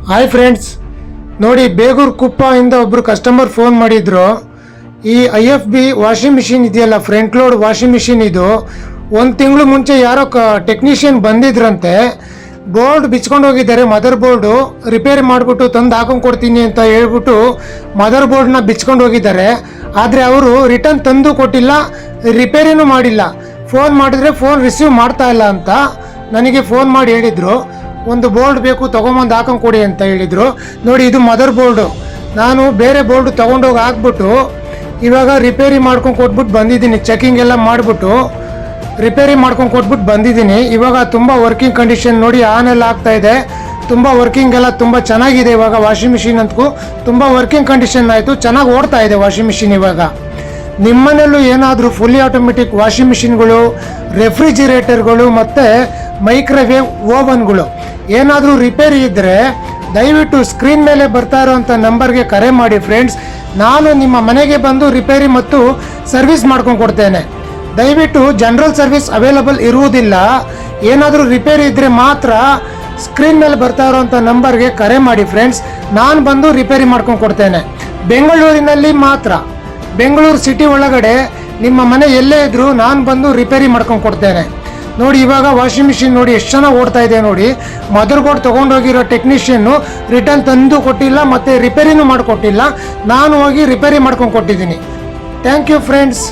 Hi friends, ನೋಡಿ ಬೇಗೂರು ಕುಪ್ಪದಿಂದ ಒಬ್ಬರು customer phone ಮಾಡಿದ್ರು. ಈ IFB ವಾಷಿಂಗ್ ಮಿಷಿನ್ ಇದೆಯಲ್ಲ, ಫ್ರಂಟ್ ಲೋಡ್ ವಾಷಿಂಗ್ ಮಿಷಿನ್, ಇದು 1 ತಿಂಗಳು ಮುಂಚೆ ಯಾರೋ ಟೆಕ್ನಿಷಿಯನ್ ಬಂದಿದ್ರಂತೆ. ಬೋರ್ಡ್ ಬಿಚ್ಕೊಂಡು ಹೋಗಿದ್ದಾರೆ. ಮದರ್ ಬೋರ್ಡು ರಿಪೇರಿ ಮಾಡಿಬಿಟ್ಟು ತಂದು ಹಾಕೊಂಡು ಕೊಡ್ತೀನಿ ಅಂತ ಹೇಳ್ಬಿಟ್ಟು ಮದರ್ ಬೋರ್ಡ್ನ ಬಿಚ್ಕೊಂಡು ಹೋಗಿದ್ದಾರೆ. ಆದರೆ ಅವರು ರಿಟರ್ನ್ ತಂದು ಕೊಟ್ಟಿಲ್ಲ, ರಿಪೇರಿನೂ ಮಾಡಿಲ್ಲ. ಫೋನ್ ಮಾಡಿದರೆ ಫೋನ್ ರಿಸೀವ್ ಮಾಡ್ತಾ ಇಲ್ಲ ಅಂತ ನನಗೆ ಫೋನ್ ಮಾಡಿ ಹೇಳಿದರು. ಒಂದು ಬೋರ್ಡ್ ಬೇಕು, ತೊಗೊಂಬಂದು ಹಾಕೊಂಡು ಕೊಡಿ ಅಂತ ಹೇಳಿದರು. ನೋಡಿ, ಇದು ಮದರ್ ಬೋರ್ಡು. ನಾನು ಬೇರೆ ಬೋರ್ಡು ತೊಗೊಂಡೋಗಿ ಹಾಕ್ಬಿಟ್ಟು ಇವಾಗ ರಿಪೇರಿ ಮಾಡ್ಕೊಂಡು ಕೊಟ್ಬಿಟ್ಟು ಬಂದಿದ್ದೀನಿ. ಚೆಕಿಂಗ್ ಎಲ್ಲ ಮಾಡಿಬಿಟ್ಟು ರಿಪೇರಿ ಮಾಡ್ಕೊಂಡು ಕೊಟ್ಬಿಟ್ಟು ಬಂದಿದ್ದೀನಿ. ಇವಾಗ ತುಂಬ ವರ್ಕಿಂಗ್ ಕಂಡೀಷನ್ ನೋಡಿ, ಆನ್ ಎಲ್ಲ ಆಗ್ತಾ ಇದೆ. ತುಂಬ ವರ್ಕಿಂಗ್ ಎಲ್ಲ ತುಂಬ ಚೆನ್ನಾಗಿದೆ. ಇವಾಗ ವಾಷಿಂಗ್ ಮಿಷಿನ್ ಅಂತೂ ತುಂಬ ವರ್ಕಿಂಗ್ ಕಂಡೀಷನ್ ಆಯಿತು, ಚೆನ್ನಾಗಿ ಓಡ್ತಾ ಇದೆ ವಾಷಿಂಗ್ ಮಿಷಿನ್. ಇವಾಗ ನಿಮ್ಮನೆಯಲ್ಲೂ ಏನಾದರೂ ಫುಲ್ಲಿ ಆಟೋಮೆಟಿಕ್ ವಾಷಿಂಗ್ ಮಿಷಿನ್ಗಳು, ರೆಫ್ರಿಜಿರೇಟರ್ಗಳು ಮತ್ತು ಮೈಕ್ರೋವೇವ್ ಓವನ್ಗಳು ಏನಾದರೂ ರಿಪೇರಿ ಇದ್ದರೆ ದಯವಿಟ್ಟು ಸ್ಕ್ರೀನ್ ಮೇಲೆ ಬರ್ತಾ ಇರೋವಂಥ ನಂಬರ್ಗೆ ಕರೆ ಮಾಡಿ ಫ್ರೆಂಡ್ಸ್. ನಾನು ನಿಮ್ಮ ಮನೆಗೆ ಬಂದು ರಿಪೇರಿ ಮತ್ತು ಸರ್ವಿಸ್ ಮಾಡ್ಕೊಂಡು ಕೊಡ್ತೇನೆ. ದಯವಿಟ್ಟು ಜನರಲ್ ಸರ್ವಿಸ್ ಅವೈಲಬಲ್ ಇರುವುದಿಲ್ಲ. ಏನಾದರೂ ರಿಪೇರಿ ಇದ್ದರೆ ಮಾತ್ರ ಸ್ಕ್ರೀನ್ ಮೇಲೆ ಬರ್ತಾ ಇರೋವಂಥ ನಂಬರ್ಗೆ ಕರೆ ಮಾಡಿ ಫ್ರೆಂಡ್ಸ್. ನಾನು ಬಂದು ರಿಪೇರಿ ಮಾಡ್ಕೊಂಡು ಕೊಡ್ತೇನೆ. ಬೆಂಗಳೂರಿನಲ್ಲಿ ಮಾತ್ರ, ಬೆಂಗಳೂರು ಸಿಟಿ ಒಳಗಡೆ ನಿಮ್ಮ ಮನೆ ಎಲ್ಲೇ ಇದ್ದರೂ ನಾನು ಬಂದು ರಿಪೇರಿ ಮಾಡ್ಕೊಂಡು ಕೊಡ್ತೇನೆ. ನೋಡಿ, ಇವಾಗ ವಾಷಿಂಗ್ ಮಿಷಿನ್ ನೋಡಿ ಎಷ್ಟು ಚೆನ್ನಾಗಿ ಓಡ್ತಾ ಇದೆ. ನೋಡಿ, ಮದರ್ ಬೋರ್ಡ್ ತೊಗೊಂಡೋಗಿರೋ ಟೆಕ್ನಿಷಿಯನ್ನು ರಿಟರ್ನ್ ತಂದು ಕೊಟ್ಟಿಲ್ಲ ಮತ್ತು ರಿಪೇರಿನೂ ಮಾಡಿಕೊಟ್ಟಿಲ್ಲ. ನಾನು ಹೋಗಿ ರಿಪೇರಿ ಮಾಡ್ಕೊಂಡು ಕೊಟ್ಟಿದ್ದೀನಿ. Thank you friends.